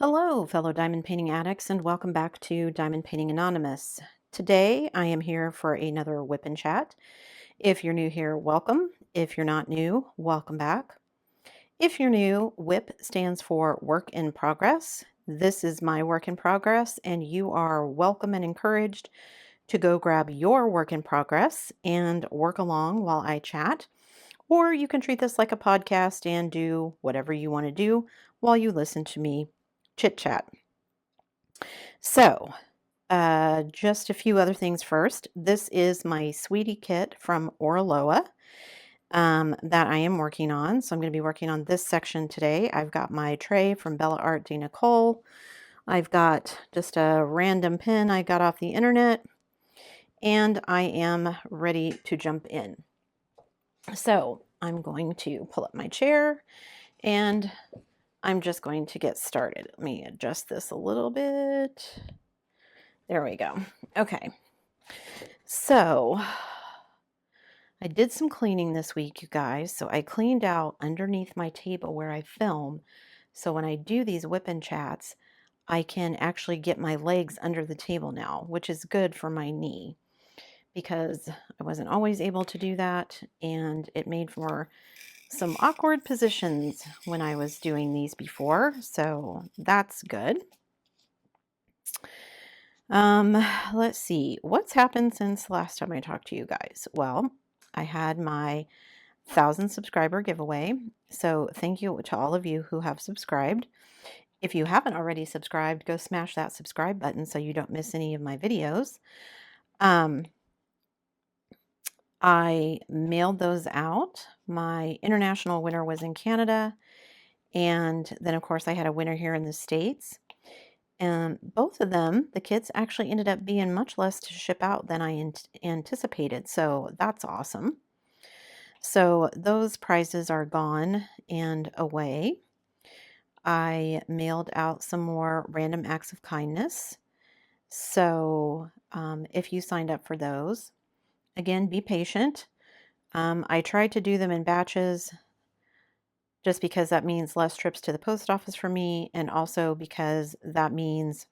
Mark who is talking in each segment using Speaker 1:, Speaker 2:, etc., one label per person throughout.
Speaker 1: Hello, fellow diamond painting addicts, and welcome back to Diamond Painting Anonymous. Today, I am here for another whip and chat. If you're new here, welcome. If you're not new, welcome back. If you're new, WIP stands for Work in Progress. This is my work in progress, and you are welcome and encouraged to go grab your work in progress and work along while I chat. Or you can treat this like a podcast and do whatever you want to do while you listen to me chit chat. So, just a few other things first. This is my Sweetie kit from Oroloa that I am working on. So I'm going to be working on this section today. I've got my tray from Bella Art de Nicole. I've got just a random pin I got off the internet, and I am ready to jump in. So I'm going to pull up my chair, and I'm just going to get started. Let me adjust this a little bit. There we go. Okay. So I did some cleaning this week, you guys. So I cleaned out underneath my table where I film. So when I do these whip and chats, I can actually get my legs under the table now, which is good for my knee because I wasn't always able to do that. And it made for some awkward positions when I was doing these before. So that's good. Let's see. What's happened since the last time I talked to you guys? Well, I had my 1,000 subscriber giveaway. So thank you to all of you who have subscribed. If you haven't already subscribed, go smash that subscribe button so you don't miss any of my videos. I mailed those out. My international winner was in Canada. And then, of course, I had a winner here in the States. And both of them, the kits actually ended up being much less to ship out than I anticipated. So that's awesome. So those prizes are gone and away. I mailed out some more random acts of kindness. So if you signed up for those, again, be patient. I tried to do them in batches just because that means less trips to the post office for me, and also because that means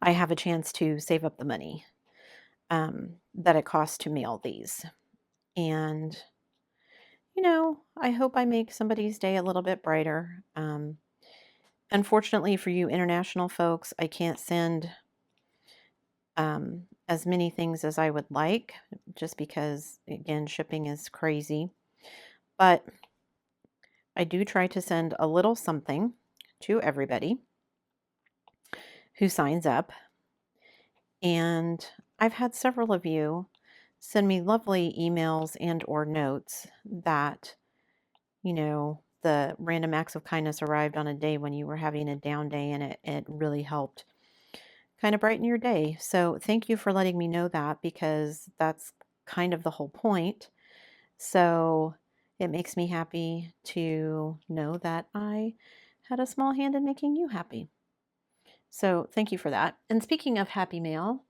Speaker 1: I have a chance to save up the money that it costs to mail these. And, I hope I make somebody's day a little bit brighter. Unfortunately for you international folks, I can't send as many things as I would like, just because, again, shipping is crazy. But I do try to send a little something to everybody who signs up. And I've had several of you send me lovely emails and or notes that, the random acts of kindness arrived on a day when you were having a down day, and it really helped kind of brighten your day. So thank you for letting me know that, because that's kind of the whole point. So it makes me happy to know that I had a small hand in making you happy. So thank you for that. And speaking of happy mail,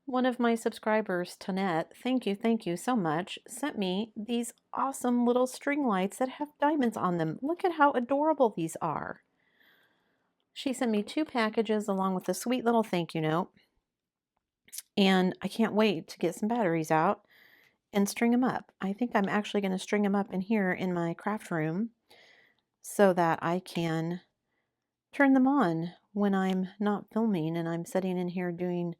Speaker 1: one of my subscribers, Tonette, thank you so much, sent me these awesome little string lights that have diamonds on them. Look at how adorable these are. She sent me 2 packages along with a sweet little thank you note. And I can't wait to get some batteries out and string them up. I think I'm actually going to string them up in here in my craft room so that I can turn them on when I'm not filming and I'm sitting in here doing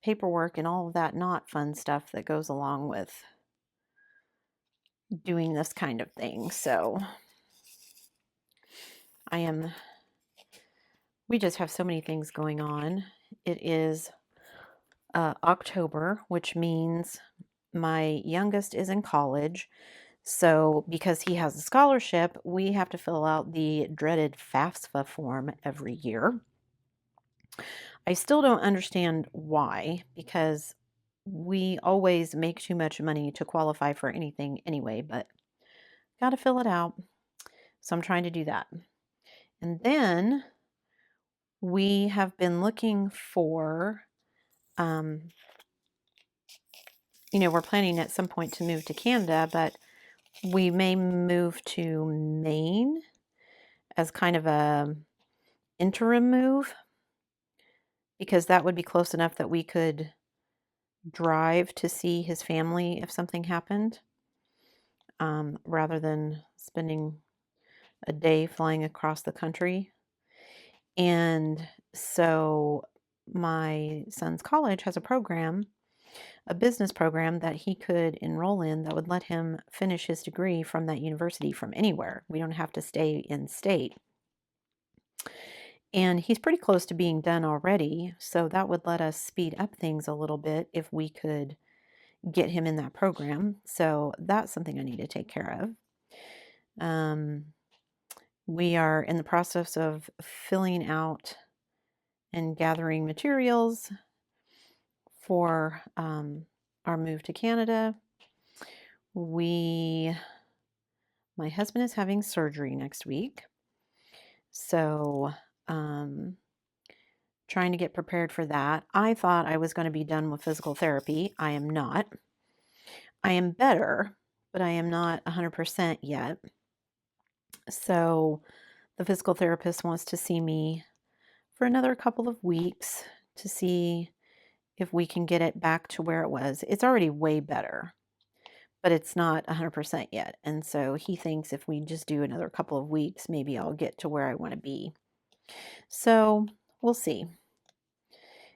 Speaker 1: paperwork and all of that not fun stuff that goes along with doing this kind of thing. So we just have so many things going on. It is October, which means my youngest is in college. So because he has a scholarship, we have to fill out the dreaded FAFSA form every year. I still don't understand why, because we always make too much money to qualify for anything anyway, but got to fill it out. So I'm trying to do that. And then we have been looking for, we're planning at some point to move to Canada, but we may move to Maine as kind of a interim move because that would be close enough that we could drive to see his family if something happened, rather than spending a day flying across the country. And so my son's college has a business program that he could enroll in that would let him finish his degree from that university from anywhere. We don't have to stay in state. And he's pretty close to being done already, so that would let us speed up things a little bit if we could get him in that program. So that's something I need to take care of. We are in the process of filling out and gathering materials for our move to Canada. My husband is having surgery next week, so trying to get prepared for that. I thought I was going to be done with physical therapy. I am not. I am better, but I am not 100% yet. So the physical therapist wants to see me for another couple of weeks to see if we can get it back to where it was. It's already way better, but it's not 100% yet. And so he thinks if we just do another couple of weeks, maybe I'll get to where I want to be. So we'll see.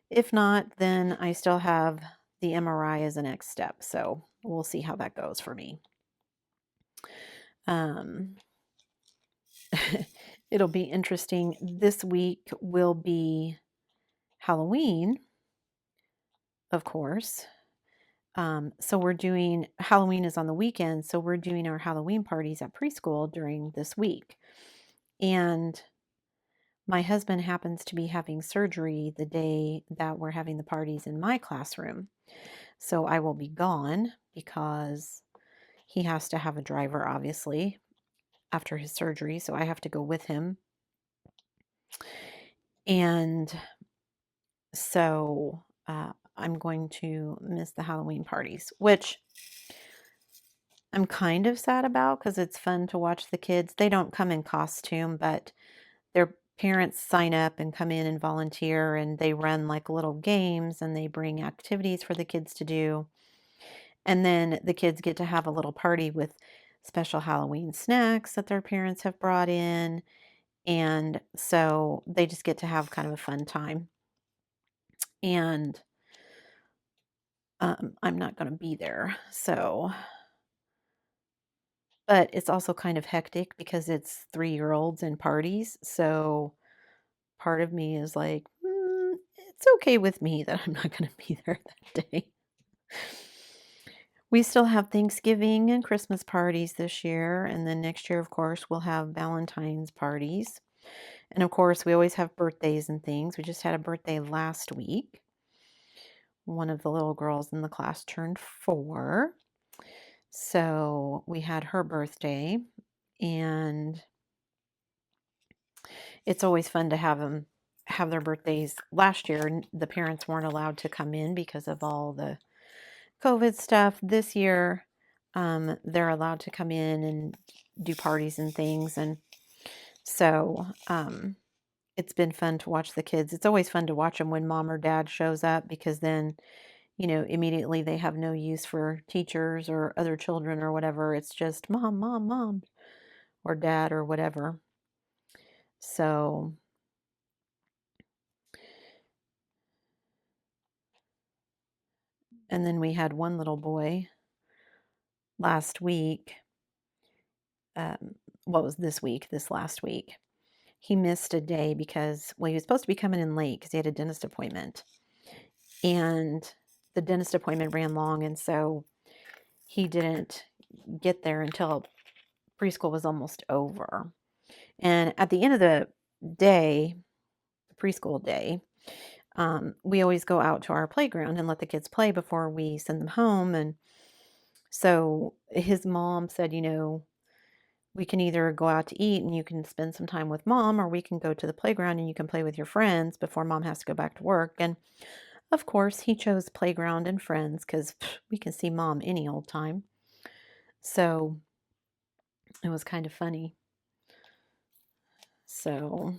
Speaker 1: If not, then I still have the MRI as the next step. So we'll see how that goes for me. It'll be interesting. This week will be Halloween, of course. So we're doing, Halloween is on the weekend, so we're doing our Halloween parties at preschool during this week. And my husband happens to be having surgery the day that we're having the parties in my classroom. So I will be gone because he has to have a driver, obviously, after his surgery. So I have to go with him. And so I'm going to miss the Halloween parties, which I'm kind of sad about because it's fun to watch the kids. They don't come in costume, but their parents sign up and come in and volunteer, and they run like little games and they bring activities for the kids to do. And then the kids get to have a little party with special Halloween snacks that their parents have brought in. And so they just get to have kind of a fun time. And I'm not going to be there. So, but it's also kind of hectic because it's 3-year-olds and parties. So part of me is like, it's okay with me that I'm not going to be there that day. We still have Thanksgiving and Christmas parties this year. And then next year, of course, we'll have Valentine's parties. And of course, we always have birthdays and things. We just had a birthday last week. One of the little girls in the class turned 4. So we had her birthday. And it's always fun to have them have their birthdays. Last year, the parents weren't allowed to come in because of all the COVID stuff. This year, they're allowed to come in and do parties and things. And so it's been fun to watch the kids. It's always fun to watch them when mom or dad shows up because then, immediately they have no use for teachers or other children or whatever. It's just mom, mom, mom, or dad or whatever. So and then we had one little boy last week. What was this week? This last week. He missed a day because, well, he was supposed to be coming in late because he had a dentist appointment. And the dentist appointment ran long, and so he didn't get there until preschool was almost over. And at the end of the day, preschool day, we always go out to our playground and let the kids play before we send them home. And so his mom said, we can either go out to eat and you can spend some time with mom, or we can go to the playground and you can play with your friends before mom has to go back to work. And of course, he chose playground and friends because we can see mom any old time. So it was kind of funny. So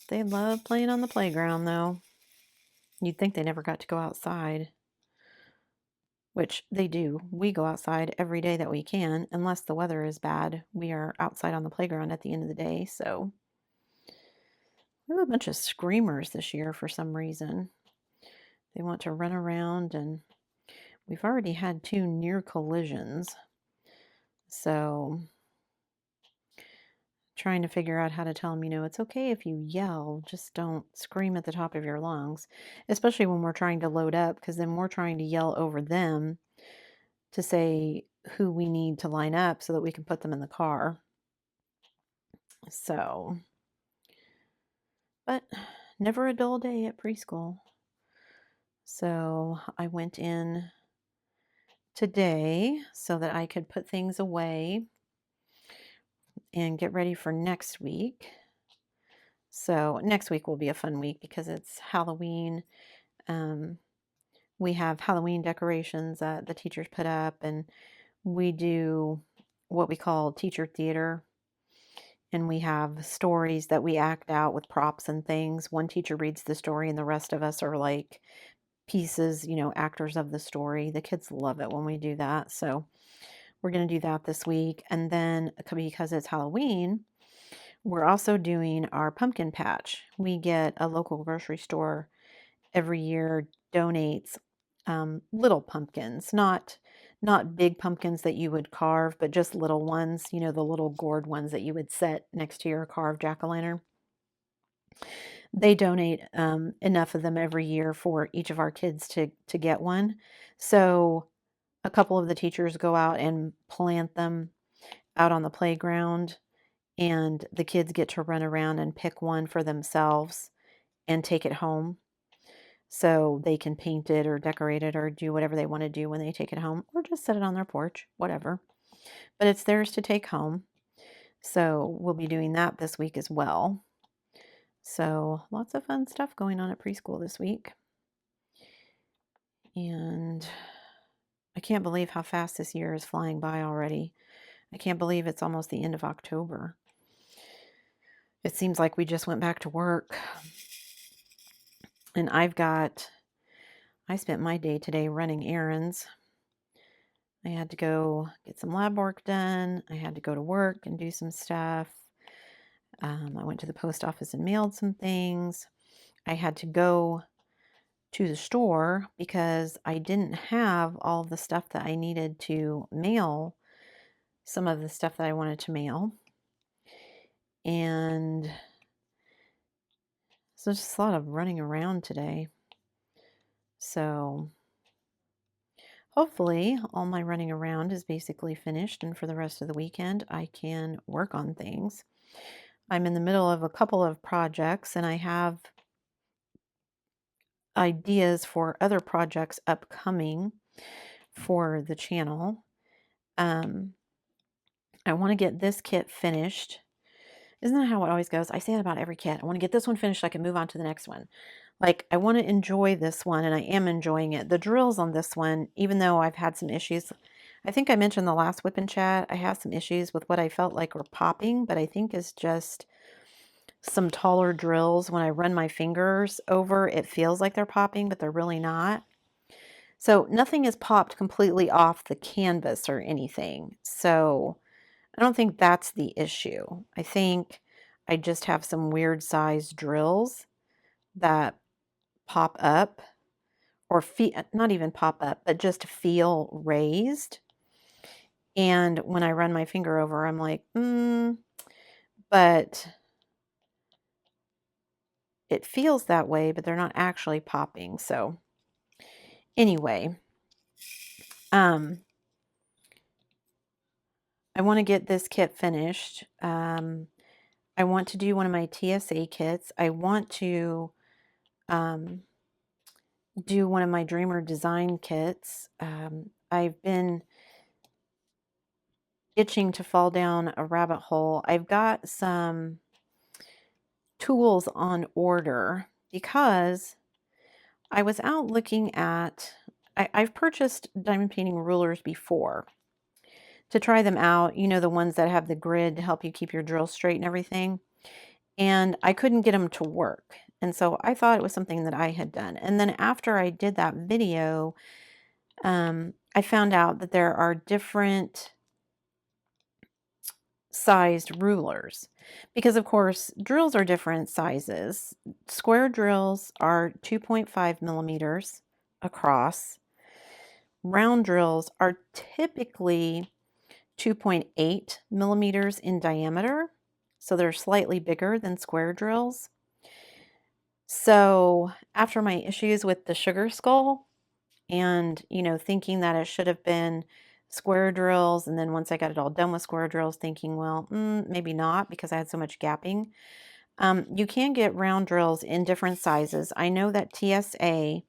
Speaker 1: They love playing on the playground, though. You'd think they never got to go outside, which they do. We go outside every day that we can, unless the weather is bad. We are outside on the playground at the end of the day, so we have a bunch of screamers this year for some reason. They want to run around, and we've already had 2 near collisions. So trying to figure out how to tell them, it's okay if you yell, just don't scream at the top of your lungs, especially when we're trying to load up, because then we're trying to yell over them to say who we need to line up so that we can put them in the car. So, but never a dull day at preschool. So I went in today so that I could put things away and get ready for next week. So next week will be a fun week because it's Halloween. We have Halloween decorations that the teachers put up, and we do what we call teacher theater. And we have stories that we act out with props and things. One teacher reads the story, and the rest of us are like pieces, actors of the story. The kids love it when we do that. So we're going to do that this week. And then because it's Halloween, we're also doing our pumpkin patch. We get a local grocery store every year donates little pumpkins, not big pumpkins that you would carve, but just little ones, the little gourd ones that you would set next to your carved jack-o'-lantern. They donate enough of them every year for each of our kids to get one. So a couple of the teachers go out and plant them out on the playground, and the kids get to run around and pick one for themselves and take it home. So they can paint it or decorate it or do whatever they want to do when they take it home, or just set it on their porch, whatever. But it's theirs to take home. So we'll be doing that this week as well. So lots of fun stuff going on at preschool this week. And I can't believe how fast this year is flying by already. I can't believe it's almost the end of October. It seems like we just went back to work. And I spent my day today running errands. I had to go get some lab work done. I had to go to work and do some stuff. I went to the post office and mailed some things. I had to go to the store because I didn't have all of the stuff that I needed to mail, some of the stuff that I wanted to mail. And so just a lot of running around today. So hopefully all my running around is basically finished, and for the rest of the weekend I can work on things. I'm in the middle of a couple of projects, and I have ideas for other projects upcoming for the channel. I want to get this kit finished. Isn't that how it always goes? I say it about every kit. I want to get this one finished so I can move on to the next one. Like, I want to enjoy this one, and I am enjoying it. The drills on this one, even though I've had some issues, I think I mentioned the last WIP and chat, I have some issues with what I felt like were popping, but I think it's just some taller drills. When I run my fingers over, it feels like they're popping, but they're really not. So nothing is popped completely off the canvas or anything. So I don't think that's the issue. I think I just have some weird size drills that pop up, or not even pop up, but just feel raised. And when I run my finger over, I'm like, but it feels that way, but they're not actually popping. So anyway, I want to get this kit finished. I want to do one of my TSA kits. I want to do one of my Dreamer design kits. I've been itching to fall down a rabbit hole. I've got some tools on order because I was out looking at, I've purchased diamond painting rulers before to try them out. The ones that have the grid to help you keep your drill straight and everything. and I couldn't get them to work. And so I thought it was something that I had done. And then after I did that video, I found out that there are different sized rulers, because of course drills are different sizes. Square drills are 2.5 millimeters across. Round drills are typically 2.8 millimeters in diameter, so they're slightly bigger than square drills. So after my issues with the sugar skull, and thinking that it should have been square drills, and then once I got it all done with square drills, thinking, well, maybe not, because I had so much gapping. You can get round drills in different sizes. I know that TSA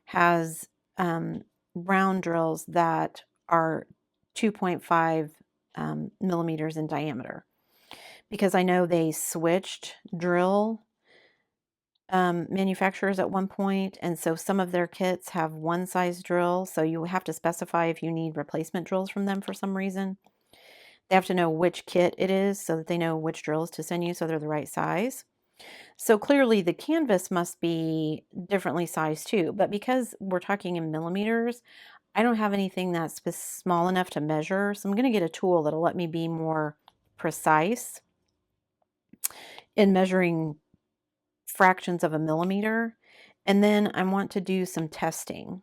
Speaker 1: has round drills that are 2.5 millimeters in diameter, because I know they switched drill manufacturers at one point, and so some of their kits have one size drill, so you have to specify if you need replacement drills from them for some reason. They have to know which kit it is so that they know which drills to send you so they're the right size. So clearly the canvas must be differently sized too, but because we're talking in millimeters, I don't have anything that's small enough to measure, so I'm going to get a tool that'll let me be more precise in measuring fractions of a millimeter. And then I want to do some testing,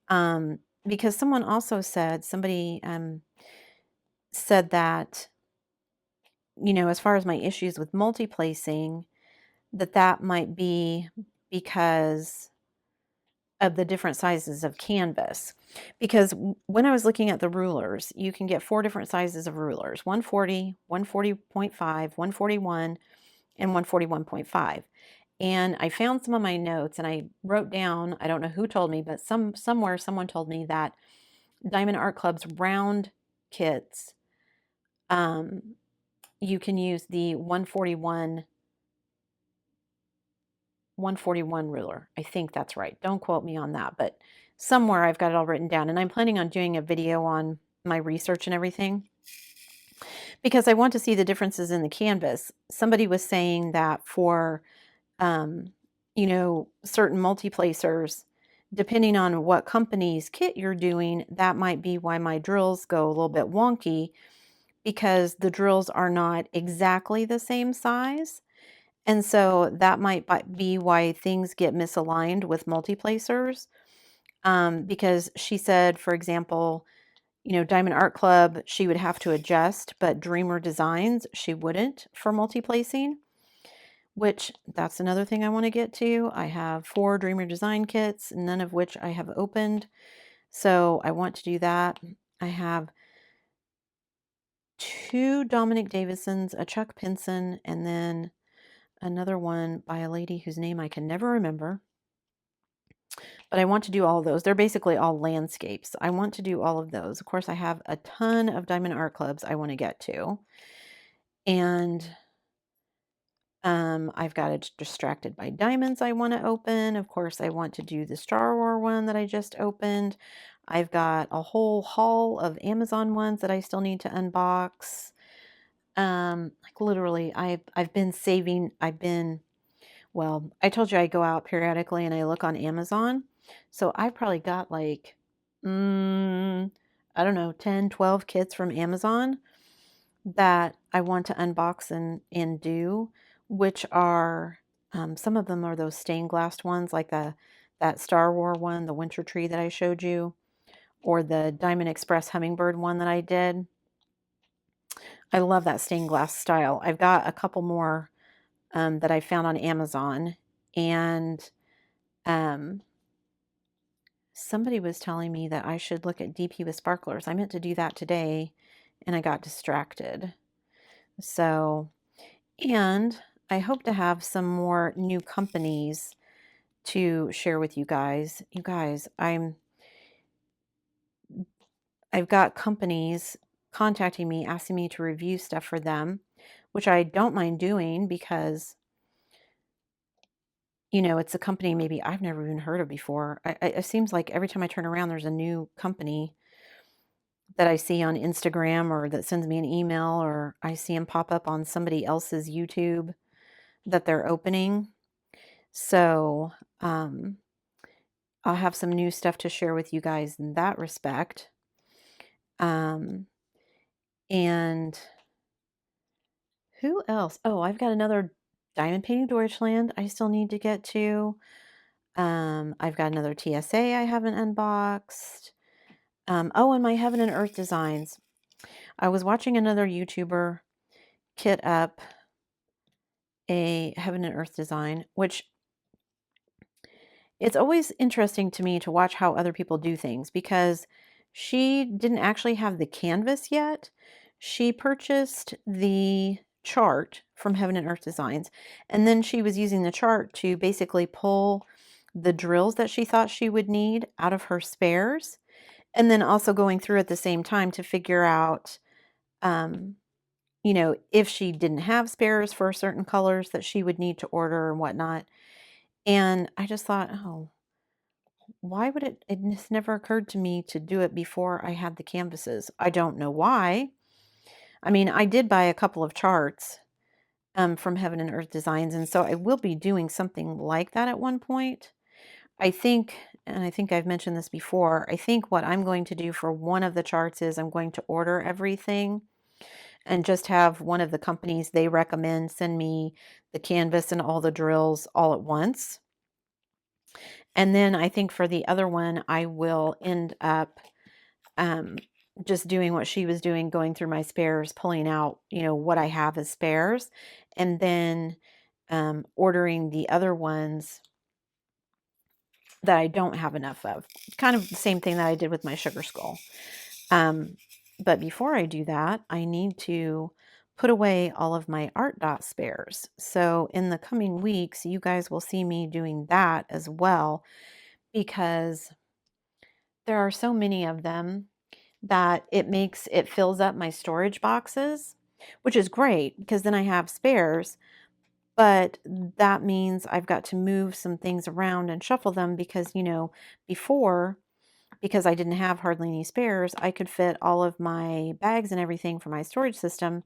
Speaker 1: because someone also said, somebody said that, as far as my issues with multi-placing, that might be because of the different sizes of canvas. Because when I was looking at the rulers, you can get 4 different sizes of rulers: 140, 140.5, 141, and 141.5. And I found some of my notes, and I wrote down, I don't know who told me, but somewhere someone told me that Diamond Art Club's round kits, you can use the 141 ruler. I think that's right. Don't quote me on that, but somewhere I've got it all written down, and I'm planning on doing a video on my research and everything, because I want to see the differences in the canvas. Somebody was saying that for certain multi-placers, depending on what company's kit you're doing, that might be why my drills go a little bit wonky, because the drills are not exactly the same size. And so that might be why things get misaligned with multi-placers. Because she said, for example, Diamond Art Club, she would have to adjust, but Dreamer Designs, she wouldn't for multi-placing. Which, that's another thing I want to get to. I have 4 Dreamer Design kits, none of which I have opened. So I want to do that. I have 2 Dominic Davisons, a Chuck Pinson, and then another one by a lady whose name I can never remember. But I want to do all of those. They're basically all landscapes. I want to do all of those. Of course, I have a ton of Diamond Art Clubs I want to get to. And I've got a Distracted by Diamonds I want to open. Of course, I want to do the Star Wars one that I just opened. I've got a whole haul of Amazon ones that I still need to unbox. Like literally, I've been saving. Well, I told you I go out periodically and I look on Amazon. So I've probably got like, I don't know, 10, 12 kits from Amazon that I want to unbox and do, which are, some of them are those stained glass ones, like that Star Wars one, the winter tree that I showed you, or the Diamond Express hummingbird one that I did. I love that stained glass style. I've got a couple more that I found on Amazon, and somebody was telling me that I should look at DP with sparklers. I meant to do that today, and I got distracted. So, and I hope to have some more new companies to share with you guys. You guys, I've got companies contacting me, asking me to review stuff for them, which I don't mind doing, because it's a company maybe I've never even heard of before. It seems like every time I turn around, there's a new company that I see on Instagram, or that sends me an email, or I see them pop up on somebody else's YouTube. that they're opening. So I'll have some new stuff to share with you guys in that respect. And who else? Oh, I've got another Diamond Painting Deutschland I still need to get to. I've got another TSA I haven't unboxed. Oh, and my Heaven and Earth designs. I was watching another YouTuber kit up a Heaven and Earth design, which it's always interesting to me to watch how other people do things, because she didn't actually have the canvas yet. She purchased the chart from Heaven and Earth Designs, and then she was using the chart to basically pull the drills that she thought she would need out of her spares, and then also going through at the same time to figure out, if she didn't have spares for certain colors that she would need to order and whatnot. And I just thought, oh, why would it's never occurred to me to do it before I had the canvases. I don't know why. I mean, I did buy a couple of charts from Heaven and Earth Designs, and so I will be doing something like that at one point. I think, and I think I've mentioned this before, I think what I'm going to do for one of the charts is I'm going to order everything and just have one of the companies they recommend send me the canvas and all the drills all at once. And then I think for the other one, I will end up just doing what she was doing, going through my spares, pulling out, what I have as spares, and then ordering the other ones that I don't have enough of. Kind of the same thing that I did with my sugar skull. But before I do that, I need to put away all of my art dot spares. So in the coming weeks, you guys will see me doing that as well, because there are so many of them that it fills up my storage boxes, which is great because then I have spares. But that means I've got to move some things around and shuffle them because, before, because I didn't have hardly any spares, I could fit all of my bags and everything for my storage system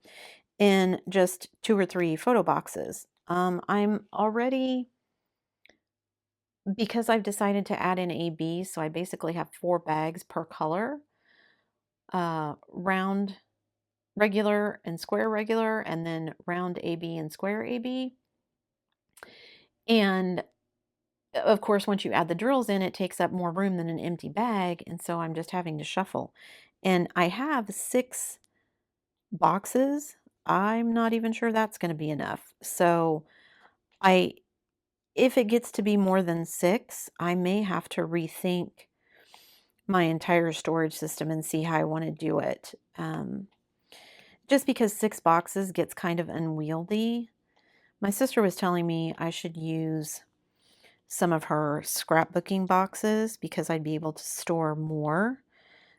Speaker 1: in just 2 or 3 photo boxes. I'm already, because I've decided to add in AB, so I basically have 4 bags per color, round regular and square regular, and then round AB and square AB. And of course, once you add the drills in, it takes up more room than an empty bag, and so I'm just having to shuffle. And I have 6 boxes. I'm not even sure that's going to be enough. So I if it gets to be more than 6, I may have to rethink my entire storage system and see how I want to do it. Just because 6 boxes gets kind of unwieldy. My sister was telling me I should use some of her scrapbooking boxes because I'd be able to store more.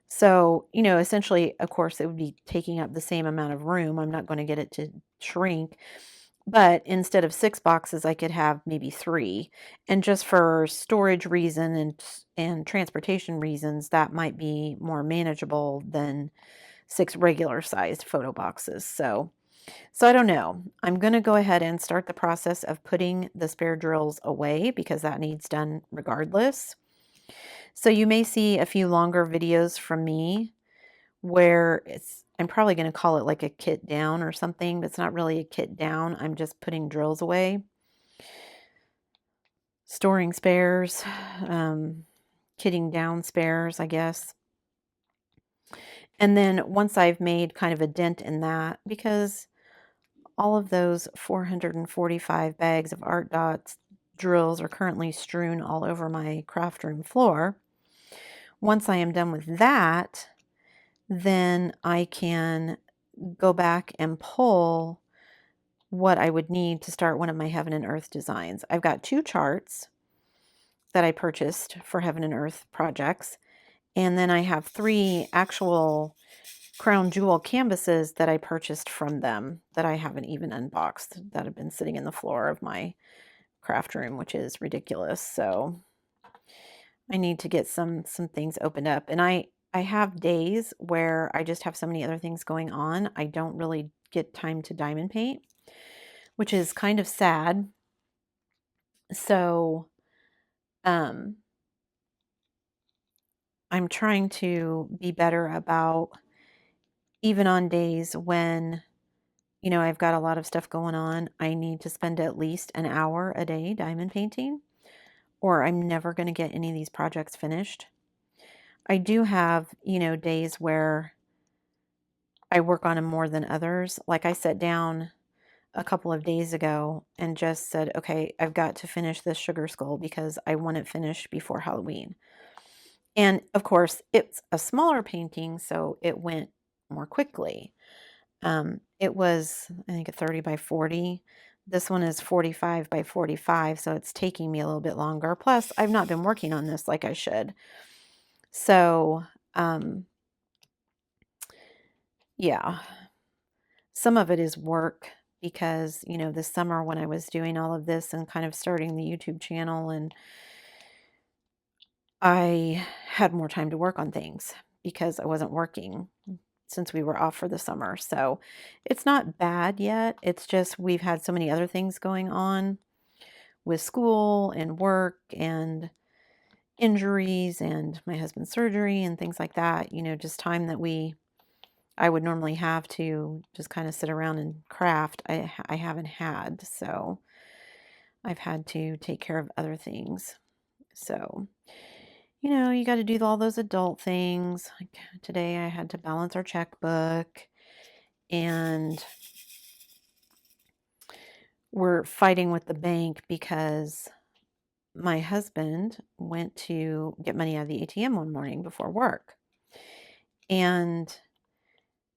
Speaker 1: So, essentially, of course, it would be taking up the same amount of room. I'm not going to get it to shrink. But instead of 6 boxes, I could have maybe 3. And just for storage reason and transportation reasons, that might be more manageable than 6 regular sized photo boxes. So I don't know. I'm going to go ahead and start the process of putting the spare drills away because that needs done regardless. So you may see a few longer videos from me where I'm probably going to call it like a kit down or something, but it's not really a kit down. I'm just putting drills away, storing spares, kitting down spares, I guess. And then once I've made kind of a dent in that, because all of those 445 bags of art dots drills are currently strewn all over my craft room floor. Once I am done with that, then I can go back and pull what I would need to start one of my Heaven and Earth designs. I've got 2 charts that I purchased for Heaven and Earth projects, and then I have 3 actual crown jewel canvases that I purchased from them that I haven't even unboxed, that have been sitting in the floor of my craft room, which is ridiculous. So I need to get some things opened up. And I have days where I just have so many other things going on. I don't really get time to diamond paint. which is kind of sad. So, I'm trying to be better about, even on days when, I've got a lot of stuff going on, I need to spend at least an hour a day diamond painting, or I'm never going to get any of these projects finished. I do have, days where I work on them more than others. Like I sat down a couple of days ago and just said, okay, I've got to finish this sugar skull because I want it finished before Halloween. And of course, it's a smaller painting, so it went more quickly. It was, I think, a 30 by 40. This one is 45 by 45, so it's taking me a little bit longer. Plus, I've not been working on this like I should. So, yeah, some of it is work because, this summer when I was doing all of this and kind of starting the YouTube channel, and I had more time to work on things because I wasn't working since we were off for the summer. So it's not bad yet. It's just we've had so many other things going on with school and work and injuries and my husband's surgery and things like that, just time that I would normally have to just kind of sit around and craft. I haven't had, so I've had to take care of other things. So, you got to do all those adult things. Like today I had to balance our checkbook, and we're fighting with the bank because my husband went to get money out of the ATM one morning before work and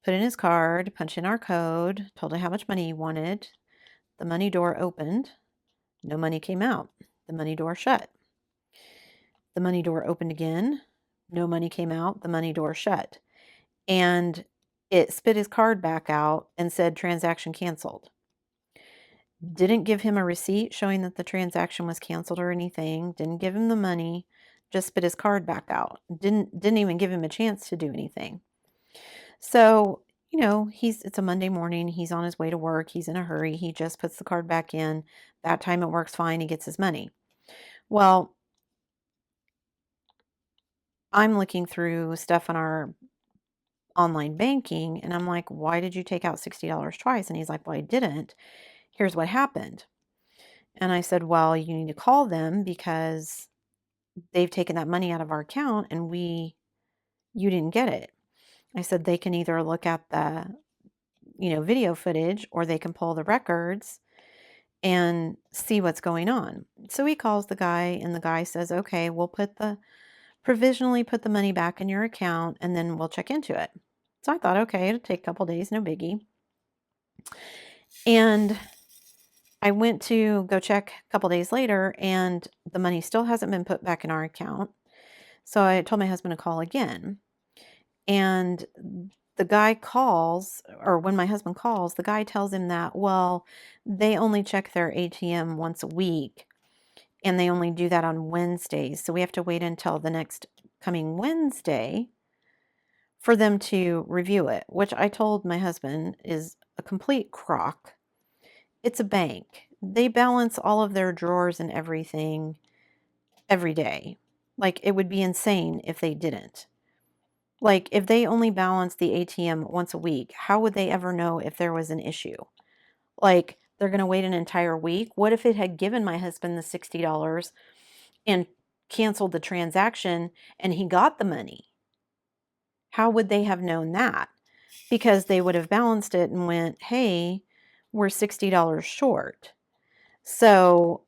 Speaker 1: put in his card, punched in our code, told him how much money he wanted. The money door opened. No money came out. The money door shut. The money door opened again. No money came out. The money door shut. And it spit his card back out and said transaction canceled. Didn't give him a receipt showing that the transaction was canceled or anything. Didn't give him the money. Just spit his card back out. Didn't even give him a chance to do anything. So, it's a Monday morning. He's on his way to work. He's in a hurry. He just puts the card back in. That time it works fine. He gets his money. Well, I'm looking through stuff on our online banking and I'm like, why did you take out $60 twice? And he's like, well, I didn't. Here's what happened. And I said, well, you need to call them because they've taken that money out of our account and you didn't get it. I said, they can either look at the, video footage, or they can pull the records and see what's going on. So he calls the guy and the guy says, okay, we'll provisionally put the money back in your account and then we'll check into it. So I thought, okay, it'll take a couple days, no biggie. And I went to go check a couple days later and the money still hasn't been put back in our account. So I told my husband to call again. And the guy calls, or when my husband calls, the guy tells him that, well, they only check their ATM once a week and they only do that on Wednesdays. So we have to wait until the next coming Wednesday for them to review it, which I told my husband is a complete crock. It's a bank. They balance all of their drawers and everything every day. Like, it would be insane if they didn't. Like, if they only balance the ATM once a week, how would they ever know if there was an issue? Like, they're going to wait an entire week? What if it had given my husband the $60 and canceled the transaction and he got the money? How would they have known that? Because they would have balanced it and went, hey, we're $60 short. So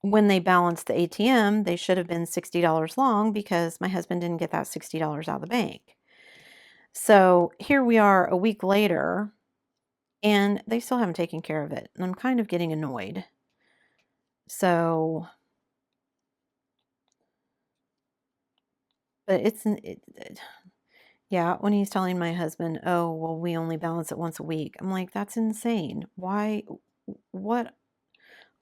Speaker 1: when they balanced the ATM, they should have been $60 long because my husband didn't get that $60 out of the bank. So here we are a week later, and they still haven't taken care of it. And I'm kind of getting annoyed. So, but yeah, when he's telling my husband, oh, well, we only balance it once a week. I'm like, that's insane. Why, what,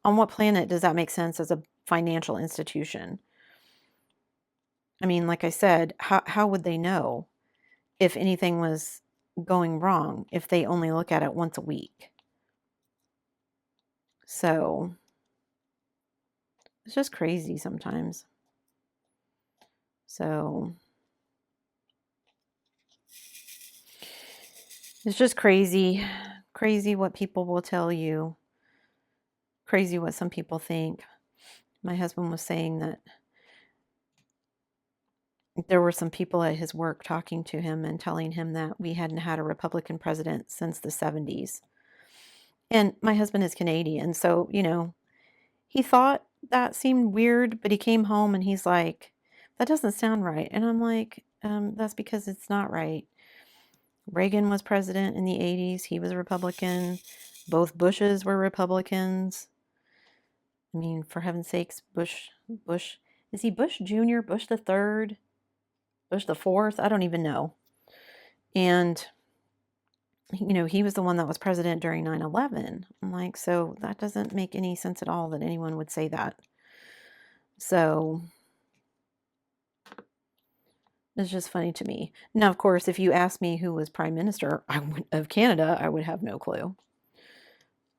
Speaker 1: on what planet does that make sense as a financial institution? I mean, like I said, how would they know if anything was going wrong if they only look at it once a week? So it's just crazy sometimes. So it's just crazy, crazy what people will tell you, crazy what some people think. My husband was saying that there were some people at his work talking to him and telling him that we hadn't had a Republican president since the 70s. And my husband is Canadian, so, he thought that seemed weird, but he came home and he's like, that doesn't sound right. And I'm like, that's because it's not right. Reagan was president in the 80s. He was a Republican. Both Bushes were Republicans. I mean, for heaven's sakes, Bush, is he Bush Jr., Bush the third, Bush the fourth? I don't even know. And, he was the one that was president during 9/11. I'm like, so that doesn't make any sense at all that anyone would say that. So it's just funny to me. Now, of course, if you ask me who was prime minister of Canada, I would have no clue.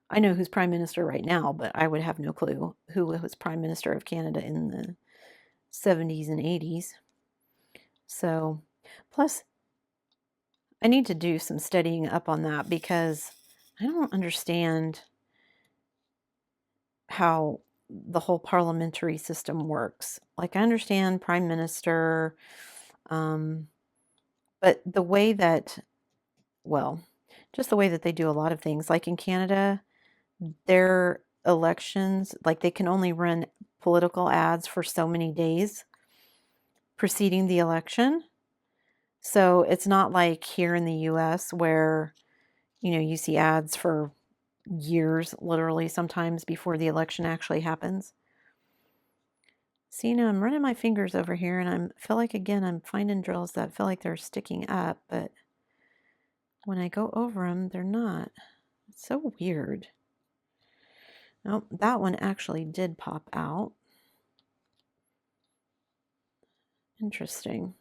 Speaker 1: I know who's prime minister right now, but I would have no clue who was prime minister of Canada in the 70s and 80s. So, plus, I need to do some studying up on that because I don't understand how the whole parliamentary system works. Like, I understand prime minister, but the way that, well, just the way that they do a lot of things, like in Canada, their elections, like they can only run political ads for so many days preceding the election. So it's not like here in the US where, you see ads for years, literally sometimes before the election actually happens. See, now I'm running my fingers over here and I feel like, again, I'm finding drills that feel like they're sticking up, but when I go over them, they're not. It's so weird. Nope, that one actually did pop out. Interesting.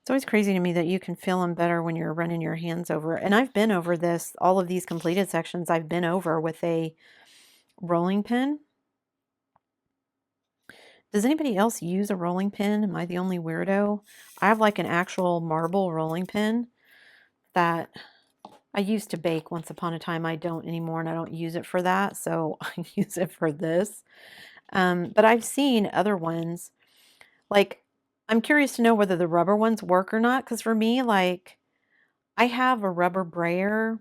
Speaker 1: It's always crazy to me that you can feel them better when you're running your hands over. And I've been over this, all of these completed sections, I've been over with a rolling pin. Does anybody else use a rolling pin? Am I the only weirdo? I have like an actual marble rolling pin that I used to bake once upon a time. I don't anymore, and I don't use it for that, so I use it for this. But I've seen other ones. Like, I'm curious to know whether the rubber ones work or not, because for me, like, I have a rubber brayer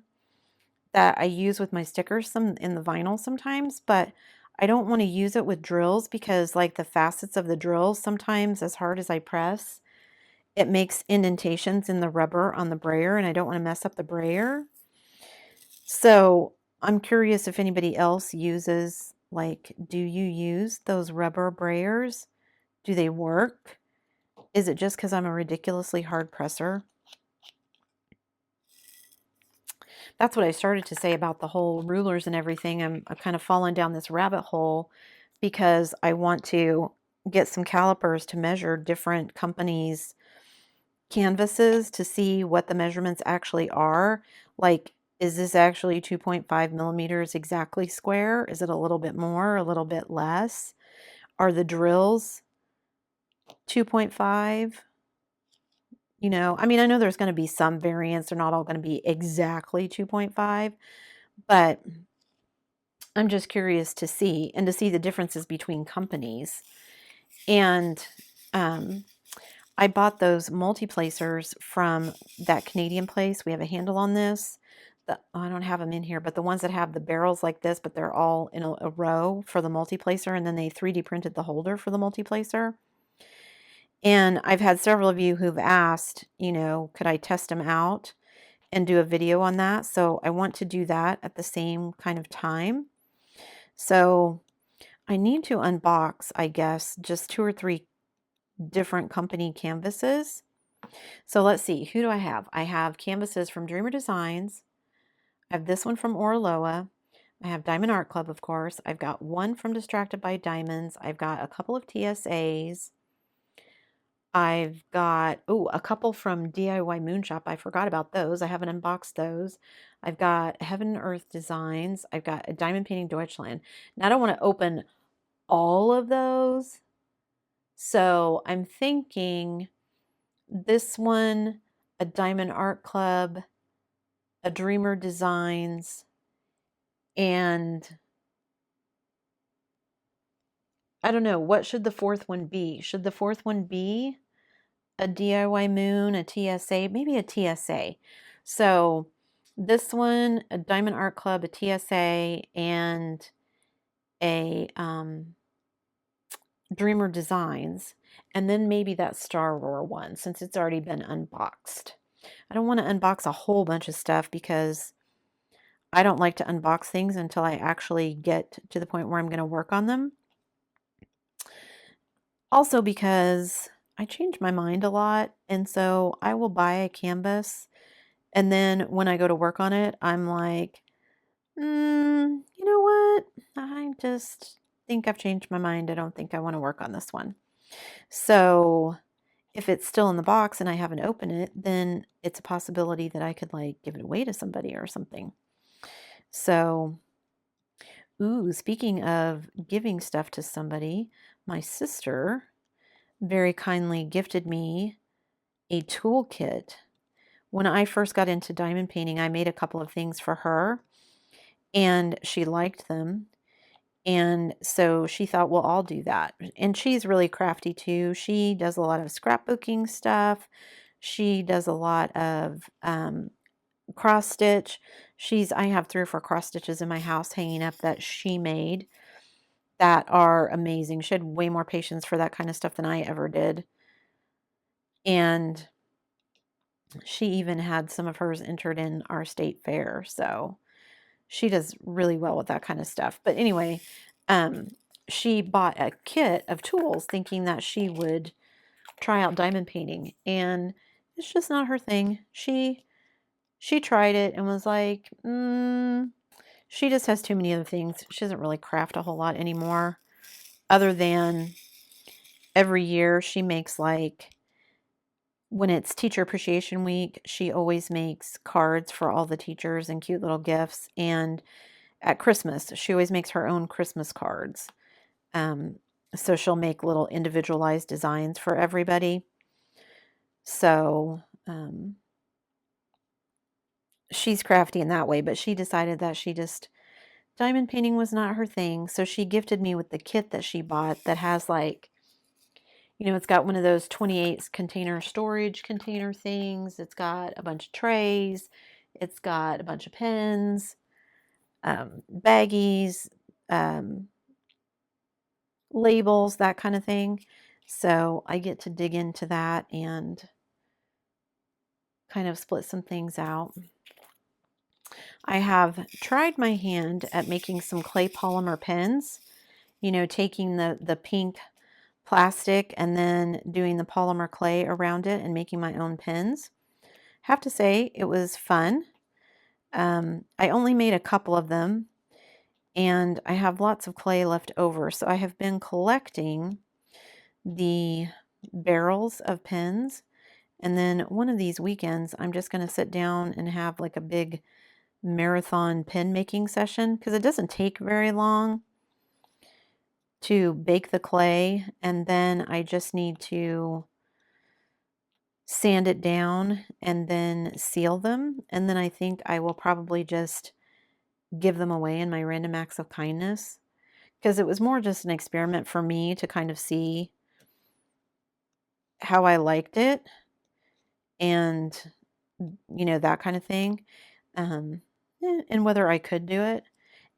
Speaker 1: that I use with my stickers some in the vinyl sometimes, but I don't want to use it with drills because like the facets of the drills, sometimes as hard as I press, it makes indentations in the rubber on the brayer and I don't want to mess up the brayer. So I'm curious if anybody else uses, like, do you use those rubber brayers? Do they work? Is it just because I'm a ridiculously hard presser? That's what I started to say about the whole rulers and everything. I'm kind of fallen down this rabbit hole because I want to get some calipers to measure different companies' canvases to see what the measurements actually are. Like, is this actually 2.5 millimeters exactly square? Is it a little bit more, a little bit less? Are the drills 2.5? I mean, I know there's going to be some variance. They're not all going to be exactly 2.5, but I'm just curious to see and to see the differences between companies. And I bought those multi-placers from that Canadian place. We have a handle on this. I don't have them in here, but the ones that have the barrels like this, but they're all in a row for the multi-placer, and then they 3D printed the holder for the multi-placer. And I've had several of you who've asked, could I test them out and do a video on that? So I want to do that at the same kind of time. So I need to unbox, I guess, just 2 or 3 different company canvases. So let's see, who do I have? I have canvases from Dreamer Designs. I have this one from Oroloa. I have Diamond Art Club, of course. I've got one from Distracted by Diamonds. I've got a couple of TSAs. I've got, oh, a couple from DIY Moon Shop. I forgot about those. I haven't unboxed those. I've got Heaven and Earth Designs. I've got a Diamond Painting Deutschland. Now, I don't want to open all of those. So I'm thinking this one, a Diamond Art Club, a Dreamer Designs, and I don't know, what should the fourth one be? Should the fourth one be a DIY Moon, a TSA, maybe a TSA? So this one, a Diamond Art Club, a TSA, and a Dreamer Designs, and then maybe that Star Roar one since it's already been unboxed. I don't want to unbox a whole bunch of stuff because I don't like to unbox things until I actually get to the point where I'm going to work on them. Also because I change my mind a lot, and so I will buy a canvas, and then when I go to work on it, I'm like, you know what? I just think I've changed my mind. I don't think I want to work on this one. So if it's still in the box and I haven't opened it, then it's a possibility that I could like give it away to somebody or something. So, ooh, speaking of giving stuff to somebody, my sister very kindly gifted me a toolkit. When I first got into diamond painting, I made a couple of things for her and she liked them. And so she thought, well, I'll do that. And she's really crafty too. She does a lot of scrapbooking stuff. She does a lot of cross stitch. I have 3 or 4 cross stitches in my house hanging up that she made that are amazing. She had way more patience for that kind of stuff than I ever did. And she even had some of hers entered in our state fair. So she does really well with that kind of stuff. But anyway, she bought a kit of tools thinking that she would try out diamond painting. And it's just not her thing. She tried it and was like, she just has too many other things. She doesn't really craft a whole lot anymore, other than every year she makes, like, when it's Teacher Appreciation Week, she always makes cards for all the teachers and cute little gifts. And at Christmas, she always makes her own Christmas cards. So she'll make little individualized designs for everybody. So she's crafty in that way, but she decided that diamond painting was not her thing. So she gifted me with the kit that she bought that has, like, it's got one of those 28 container storage container things. It's got a bunch of trays. It's got a bunch of pens, baggies, labels, that kind of thing. So I get to dig into that and kind of split some things out. I have tried my hand at making some clay polymer pens, taking the pink plastic and then doing the polymer clay around it and making my own pens. Have to say it was fun. I only made a couple of them and I have lots of clay left over. So I have been collecting the barrels of pens, and then one of these weekends I'm just going to sit down and have like a big marathon pen making session because it doesn't take very long to bake the clay, and then I just need to sand it down and then seal them, and then I think I will probably just give them away in my random acts of kindness because it was more just an experiment for me to kind of see how I liked it and that kind of thing, and whether I could do it.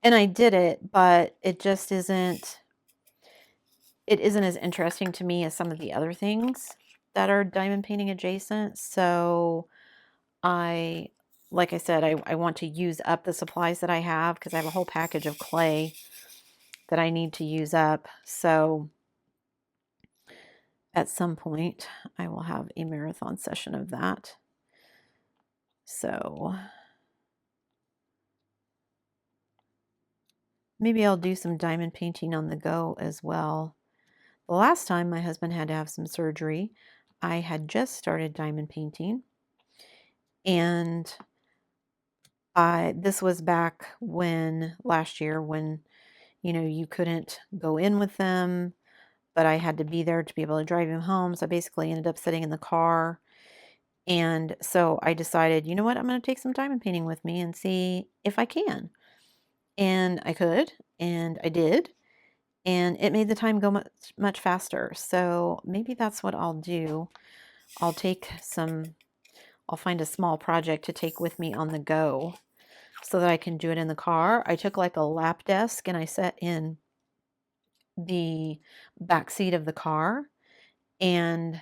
Speaker 1: And I did it, but it isn't as interesting to me as some of the other things that are diamond painting adjacent. So like I said, I want to use up the supplies that I have because I have a whole package of clay that I need to use up. So at some point I will have a marathon session of that. So maybe I'll do some diamond painting on the go as well. The last time my husband had to have some surgery, I had just started diamond painting, and this was back when last year when, you couldn't go in with them, but I had to be there to be able to drive him home. So I basically ended up sitting in the car. And so I decided, you know what, I'm going to take some diamond painting with me and see if I can. And I could, and I did. And it made the time go much, much faster. So maybe that's what I'll do. I'll find a small project to take with me on the go so that I can do it in the car. I took like a lap desk and I sat in the back seat of the car and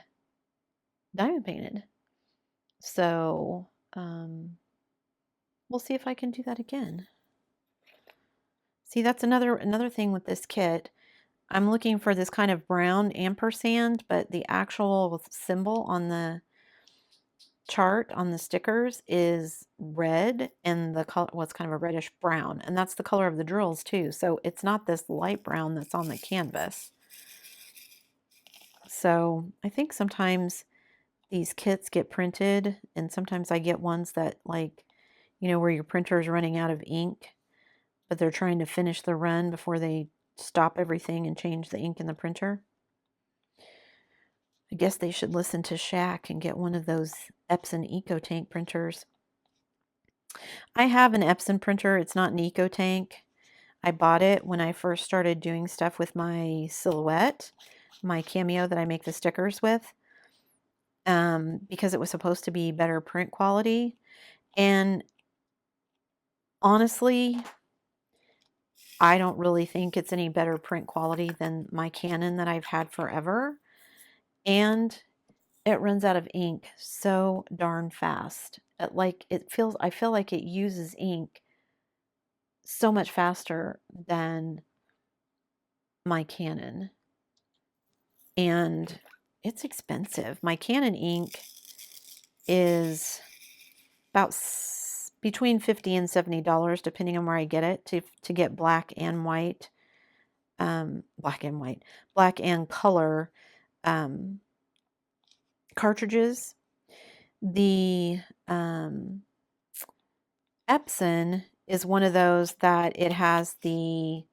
Speaker 1: diamond painted. So we'll see if I can do that again. See, that's another thing with this kit. I'm looking for this kind of brown ampersand, but the actual symbol on the chart on the stickers is red, and the color, well, it's kind of a reddish brown, and that's the color of the drills too. So it's not this light brown that's on the canvas. So I think sometimes these kits get printed, and sometimes I get ones that, like, where your printer is running out of ink, but they're trying to finish the run before they stop everything and change the ink in the printer. I guess they should listen to Shaq and get one of those Epson EcoTank printers. I have an Epson printer. It's not an EcoTank. I bought it when I first started doing stuff with my silhouette, my Cameo that I make the stickers with, because it was supposed to be better print quality. And honestly, I don't really think it's any better print quality than my Canon that I've had forever. And it runs out of ink so darn fast. I feel like it uses ink so much faster than my Canon. And it's expensive. My Canon ink is about between $50 and $70, depending on where I get it, to get black and white, black and color cartridges. The Epson is one of those that it has well,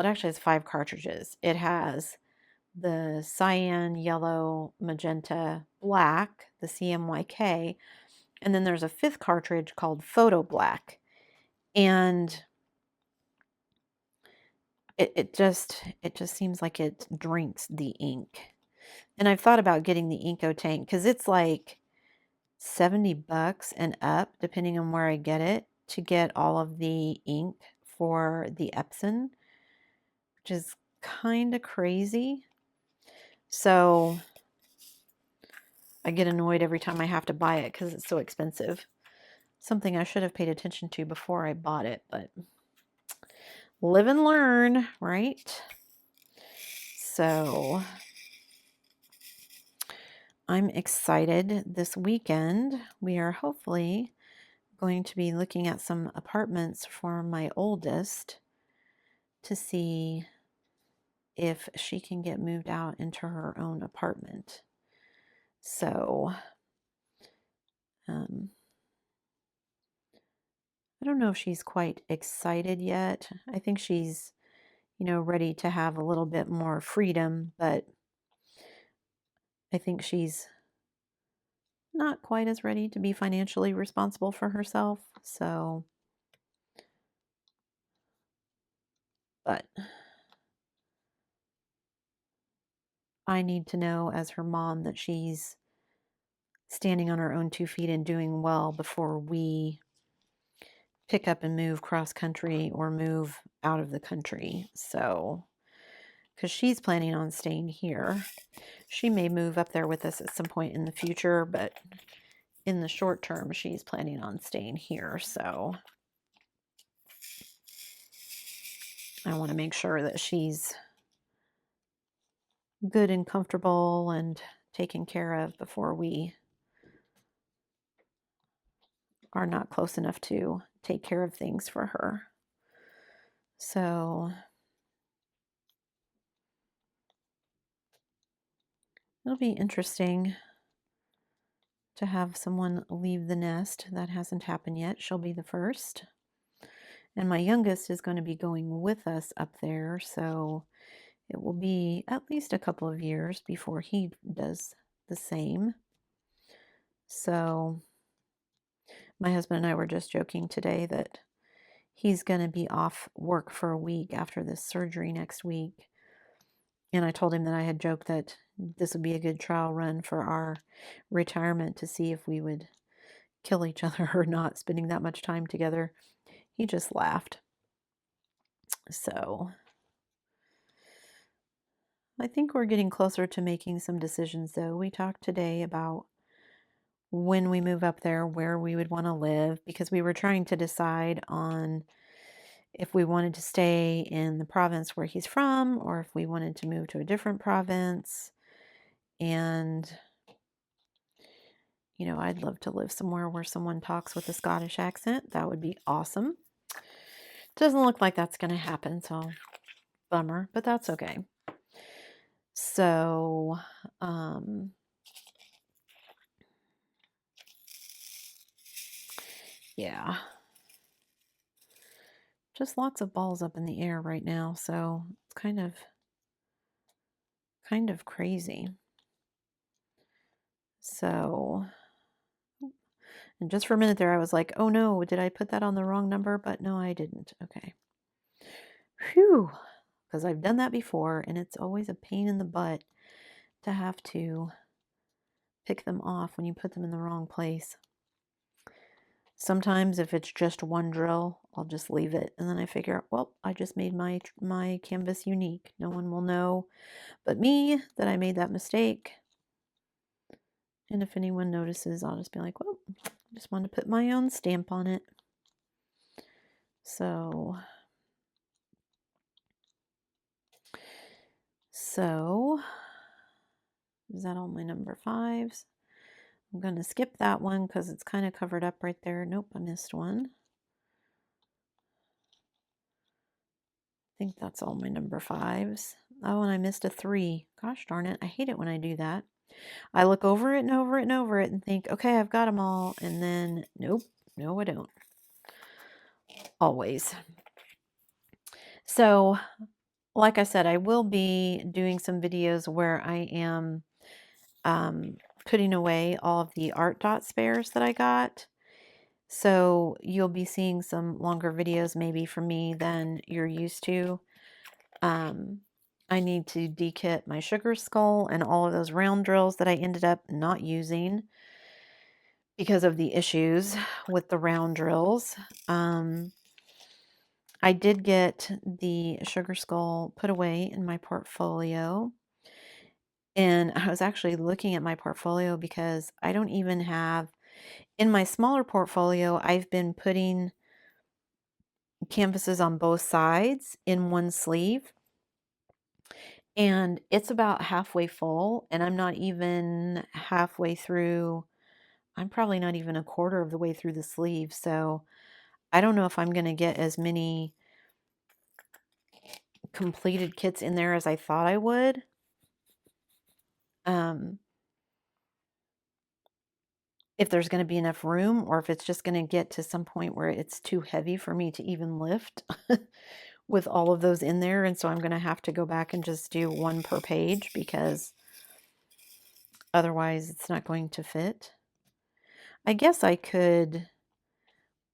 Speaker 1: it actually has 5 cartridges. It has the cyan, yellow, magenta, black, the CMYK, and then there's a 5th cartridge called Photo Black. And it just seems like it drinks the ink. And I've thought about getting the EcoTank because it's like $70 and up, depending on where I get it, to get all of the ink for the Epson, which is kind of crazy. So I get annoyed every time I have to buy it because it's so expensive. Something I should have paid attention to before I bought it, but live and learn, right? So I'm excited. This weekend, we are hopefully going to be looking at some apartments for my oldest to see if she can get moved out into her own apartment. So, I don't know if she's quite excited yet. I think she's, ready to have a little bit more freedom, but I think she's not quite as ready to be financially responsible for herself. So, but I need to know as her mom that she's standing on her own 2 feet and doing well before we pick up and move cross country or move out of the country. So, because she's planning on staying here. She may move up there with us at some point in the future, but in the short term, she's planning on staying here. So I want to make sure that she's good and comfortable and taken care of before we are not close enough to take care of things for her. So It'll be interesting to have someone leave the nest. That hasn't happened yet. She'll be the first. And my youngest is going to be going with us up there, so it will be at least a couple of years before he does the same. So my husband and I were just joking today that he's going to be off work for a week after this surgery next week. And I told him that I had joked that this would be a good trial run for our retirement to see if we would kill each other or not, spending that much time together. He just laughed. So I think we're getting closer to making some decisions, though. We talked today about when we move up there, where we would want to live, because we were trying to decide on if we wanted to stay in the province where he's from or if we wanted to move to a different province. And, you know, I'd love to live somewhere where someone talks with a Scottish accent. That would be awesome. Doesn't look like that's going to happen, so bummer, but that's okay. So, yeah, just lots of balls up in the air right now, so it's kind of crazy. So, and just for a minute there, I was like, oh no, did I put that on the wrong number? But no, I didn't. Okay. Phew, because I've done that before, and it's always a pain in the butt to have to pick them off when you put them in the wrong place. Sometimes if it's just one drill, I'll just leave it, and then I figure out, well, I just made my canvas unique. No one will know but me that I made that mistake. And if anyone notices, I'll just be like, well, I just want to put my own stamp on it. So is that all my number 5s? I'm going to skip that one because it's kind of covered up right there. Nope, I missed one. I think that's all my number 5s. Oh, and I missed a 3. Gosh darn it. I hate it when I do that. I look over it and over it and over it and think, okay, I've got them all. And then, nope, no, I don't. Always. So, like I said, I will be doing some videos where I am putting away all of the art dot spares that I got. So you'll be seeing some longer videos maybe from me than you're used to. I need to dekit my sugar skull and all of those round drills that I ended up not using because of the issues with the round drills. I did get the sugar skull put away in my portfolio. And I was actually looking at my portfolio because I don't even have, in my smaller portfolio, I've been putting canvases on both sides in one sleeve. And it's about halfway full, and I'm not even halfway through. I'm probably not even a quarter of the way through the sleeve. So I don't know if I'm going to get as many completed kits in there as I thought I would. If there's going to be enough room, or if it's just going to get to some point where it's too heavy for me to even lift with all of those in there. And so I'm going to have to go back and just do one per page because otherwise it's not going to fit. I guess I could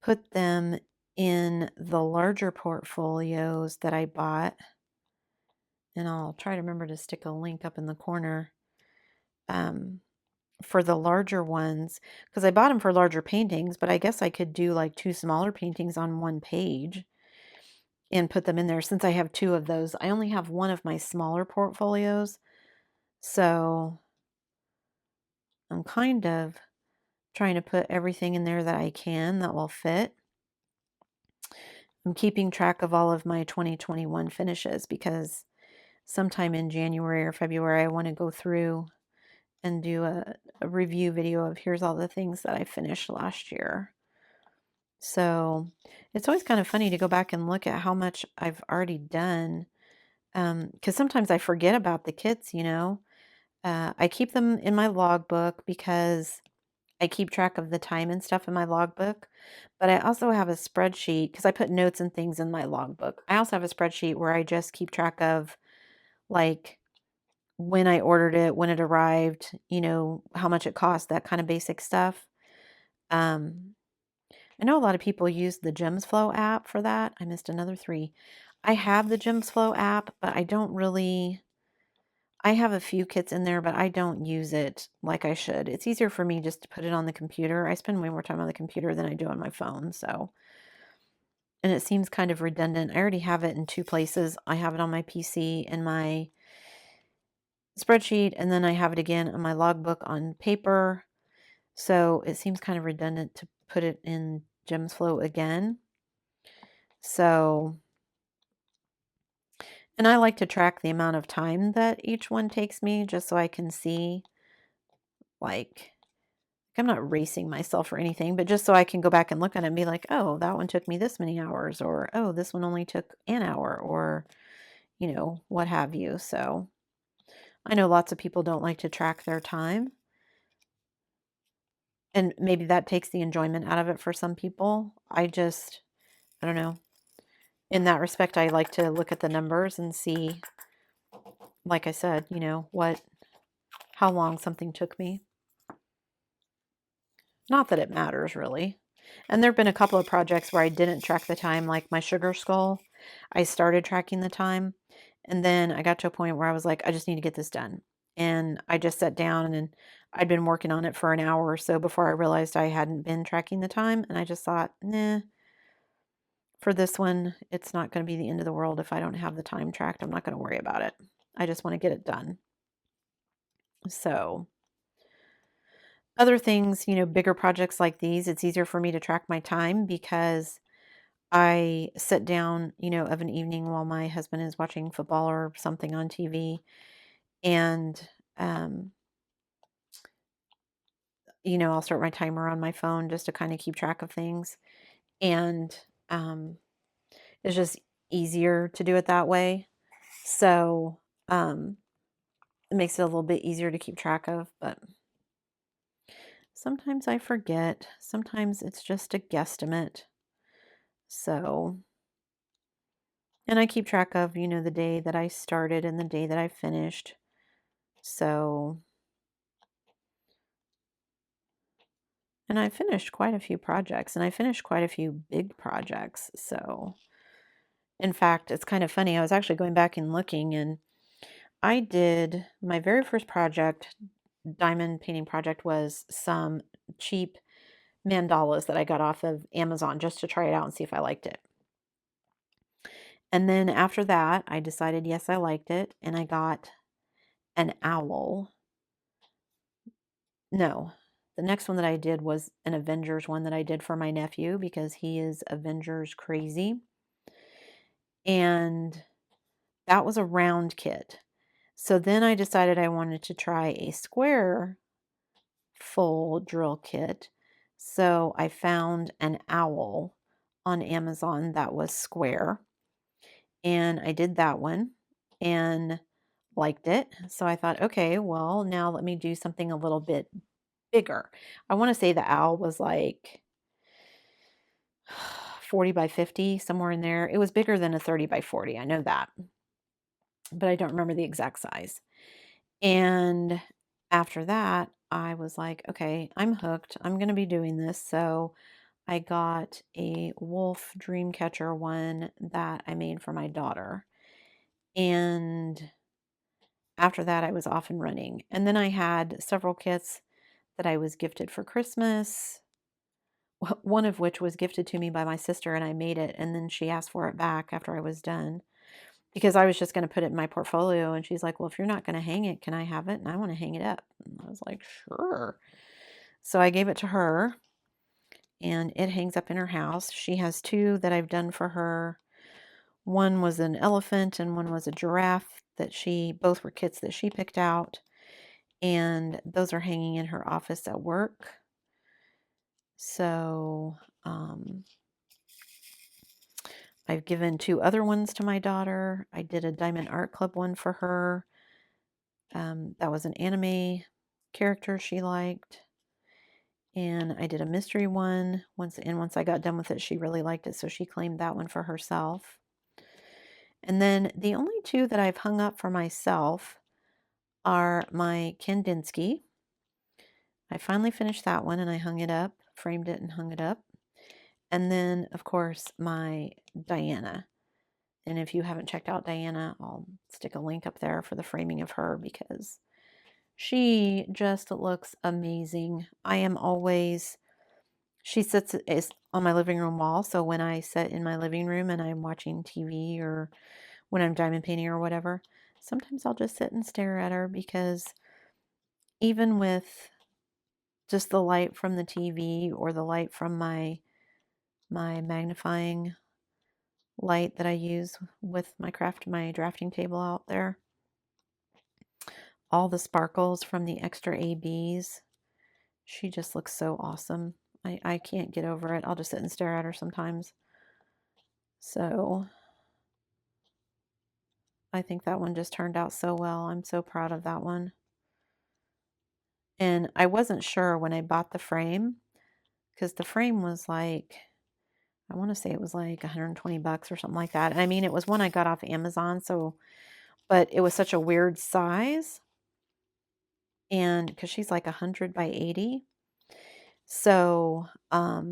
Speaker 1: put them in the larger portfolios that I bought, and I'll try to remember to stick a link up in the corner for the larger ones, because I bought them for larger paintings, but I guess I could do like 2 smaller paintings on one page and put them in there. Since I have 2 of those, I only have one of my smaller portfolios, so I'm kind of trying to put everything in there that I can that will fit. I'm keeping track of all of my 2021 finishes because sometime in January or February I want to go through and do a review video of here's all the things that I finished last year. So it's always kind of funny to go back and look at how much I've already done, because sometimes I forget about the kits, you know. I keep them in my logbook because I keep track of the time and stuff in my logbook, but I also have a spreadsheet because I put notes and things in my logbook. I also have a spreadsheet where I just keep track of like when I ordered it, when it arrived, how much it cost, that kind of basic stuff. Um, I know a lot of people use the Gems Flow app for that. I missed another three. I have the Gems Flow app, but I have a few kits in there, but I don't use it like I should. It's easier for me just to put it on the computer. I spend way more time on the computer than I do on my phone, so. And it seems kind of redundant. I already have it in two places. I have it on my PC in my spreadsheet, and then I have it again on my logbook on paper. So it seems kind of redundant to put it in Gems Flow again. So, and I like to track the amount of time that each one takes me just so I can see, like, I'm not racing myself or anything, but just so I can go back and look at it and be like, oh, that one took me this many hours, or oh, this one only took an hour, or, what have you. So I know lots of people don't like to track their time. And maybe that takes the enjoyment out of it for some people. I don't know. In that respect, I like to look at the numbers and see, like I said, how long something took me. Not that it matters really. And there have been a couple of projects where I didn't track the time, like my sugar skull. I started tracking the time, and then I got to a point where I was like, I just need to get this done. And I just sat down and I'd been working on it for an hour or so before I realized I hadn't been tracking the time. And I just thought, nah, for this one, it's not going to be the end of the world if I don't have the time tracked. I'm not going to worry about it. I just want to get it done. So other things, bigger projects like these, it's easier for me to track my time because I sit down, of an evening while my husband is watching football or something on TV, and um, I'll start my timer on my phone just to kind of keep track of things, and um, it's just easier to do it that way. So it makes it a little bit easier to keep track of, but sometimes I forget. Sometimes it's just a guesstimate. So, and I keep track of, the day that I started and the day that I finished. So, and I finished quite a few projects and I finished quite a few big projects. So, in fact, it's kind of funny. I was actually going back and looking, and I did my very first project, diamond painting project, was some cheap mandalas that I got off of Amazon just to try it out and see if I liked it. And then after that, I decided, yes, I liked it. And I got an owl. No, the next one that I did was an Avengers one that I did for my nephew because he is Avengers crazy. And that was a round kit. So then I decided I wanted to try a square full drill kit. So I found an owl on Amazon that was square. And I did that one and liked it. So I thought, okay, well, now let me do something a little bit bigger. I want to say the owl was like 40 by 50, somewhere in there. It was bigger than a 30 by 40. I know that, but I don't remember the exact size. And after that, I was like, okay, I'm hooked. I'm going to be doing this. So I got a wolf dream catcher one that I made for my daughter. And after that, I was off and running. And then I had several kits that I was gifted for Christmas, one of which was gifted to me by my sister, and I made it. And then she asked for it back after I was done because I was just going to put it in my portfolio. And she's like, well, if you're not going to hang it, can I have it? And I want to hang it up. And I was like, sure. So I gave it to her, and it hangs up in her house. She has two that I've done for her. One was an elephant and one was a giraffe both were kits that she picked out. And those are hanging in her office at work. So I've given two other ones to my daughter. I did a Diamond Art Club one for her. That was an anime character she liked. And I did a mystery one once I got done with it, she really liked it, so she claimed that one for herself. And then the only two that I've hung up for myself are my Kandinsky. I finally finished that one and I hung it up, framed it and hung it up. And then, of course, my Diana. And if you haven't checked out Diana, I'll stick a link up there for the framing of her because she just looks amazing. She sits on my living room wall. So when I sit in my living room and I'm watching TV or when I'm diamond painting or whatever, sometimes I'll just sit and stare at her because even with just the light from the TV or the light from my magnifying light that I use with my drafting table out there, all the sparkles from the extra ABs, she just looks so awesome. I can't get over it. I'll just sit and stare at her sometimes. So I think that one just turned out so well. I'm so proud of that one. And I wasn't sure when I bought the frame because the frame was like, I want to say it was like 120 bucks or something like that. And I mean, it was one I got off Amazon, but it was such a weird size. And because she's like 100 by 80. So I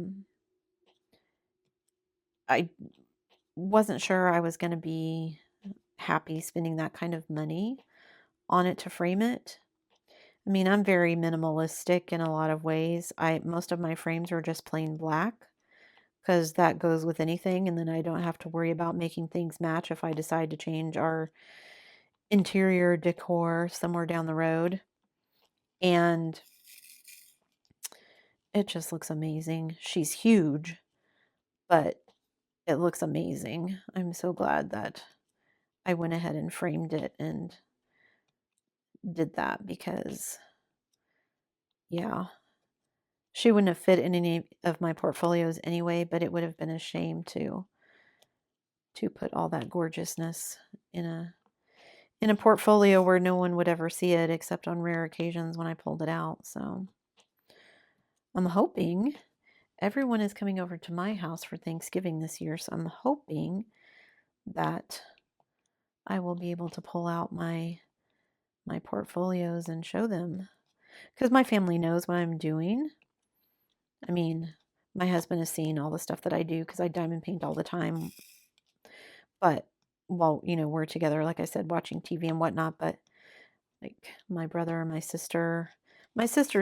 Speaker 1: wasn't sure I was going to be happy spending that kind of money on it to frame it. I mean, I'm very minimalistic in a lot of ways. Most of my frames are just plain black because that goes with anything, and then I don't have to worry about making things match if I decide to change our interior decor somewhere down the road. And it just looks amazing. She's huge, but it looks amazing. I'm so glad that I went ahead and framed it and did that because, yeah, she wouldn't have fit in any of my portfolios anyway, but it would have been a shame to put all that gorgeousness in a portfolio where no one would ever see it except on rare occasions when I pulled it out. So I'm hoping everyone is coming over to my house for Thanksgiving this year. So I'm hoping that I will be able to pull out my portfolios and show them because my family knows what I'm doing. I mean, my husband has seen all the stuff that I do because I diamond paint all the time. But while, we're together, like I said, watching TV and whatnot, but like my brother and my sister's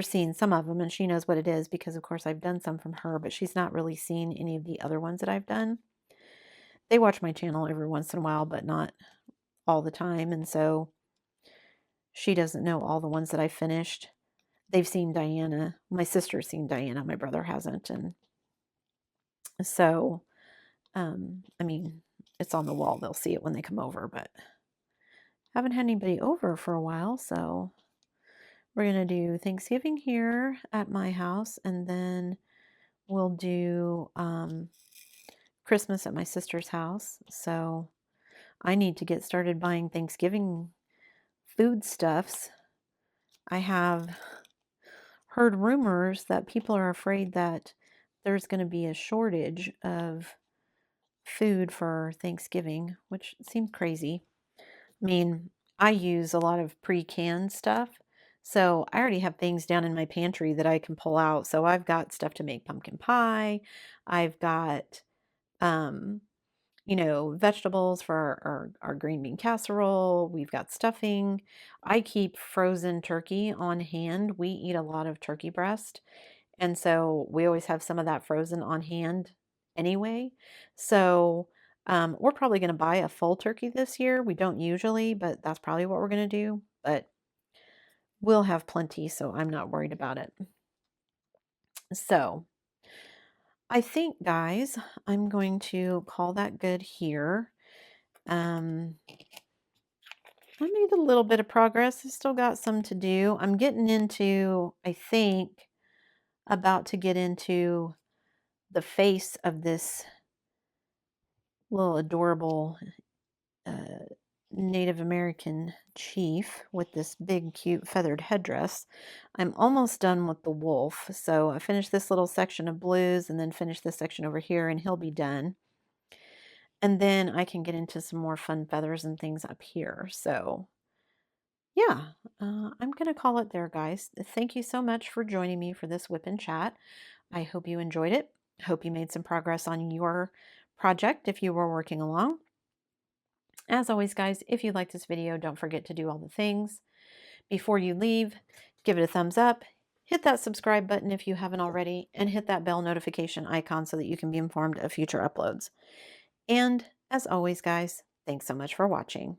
Speaker 1: seen some of them and she knows what it is because of course I've done some from her, but she's not really seen any of the other ones that I've done. They watch my channel every once in a while, but not all the time. And so she doesn't know all the ones that I finished. They've seen Diana. My sister's seen Diana. My brother hasn't. And so, I mean, it's on the wall. They'll see it when they come over, but haven't had anybody over for a while. So we're going to do Thanksgiving here at my house, and then we'll do Christmas at my sister's house. So I need to get started buying Thanksgiving foodstuffs. I have heard rumors that people are afraid that there's going to be a shortage of food for Thanksgiving, which seems crazy. I mean, I use a lot of pre-canned stuff, so I already have things down in my pantry that I can pull out. So I've got stuff to make pumpkin pie. I've got, vegetables for our green bean casserole. We've got stuffing. I keep frozen turkey on hand. We eat a lot of turkey breast, and so we always have some of that frozen on hand anyway. So we're probably going to buy a full turkey this year. We don't usually, but that's probably what we're going to do. But we'll have plenty, so I'm not worried about it. So I think, guys, I'm going to call that good here. I made a little bit of progress. I still got some to do. I'm getting into, I think, about to get into the face of this little adorable Native American chief with this big, cute feathered headdress. I'm almost done with the wolf. So I finished this little section of blues and then finish this section over here and he'll be done. And then I can get into some more fun feathers and things up here. So yeah, I'm going to call it there, guys. Thank you so much for joining me for this whip and chat. I hope you enjoyed it. Hope you made some progress on your project if you were working along. As always, guys, if you like this video, don't forget to do all the things. Before you leave, give it a thumbs up, hit that subscribe button if you haven't already, and hit that bell notification icon so that you can be informed of future uploads. And as always, guys, thanks so much for watching.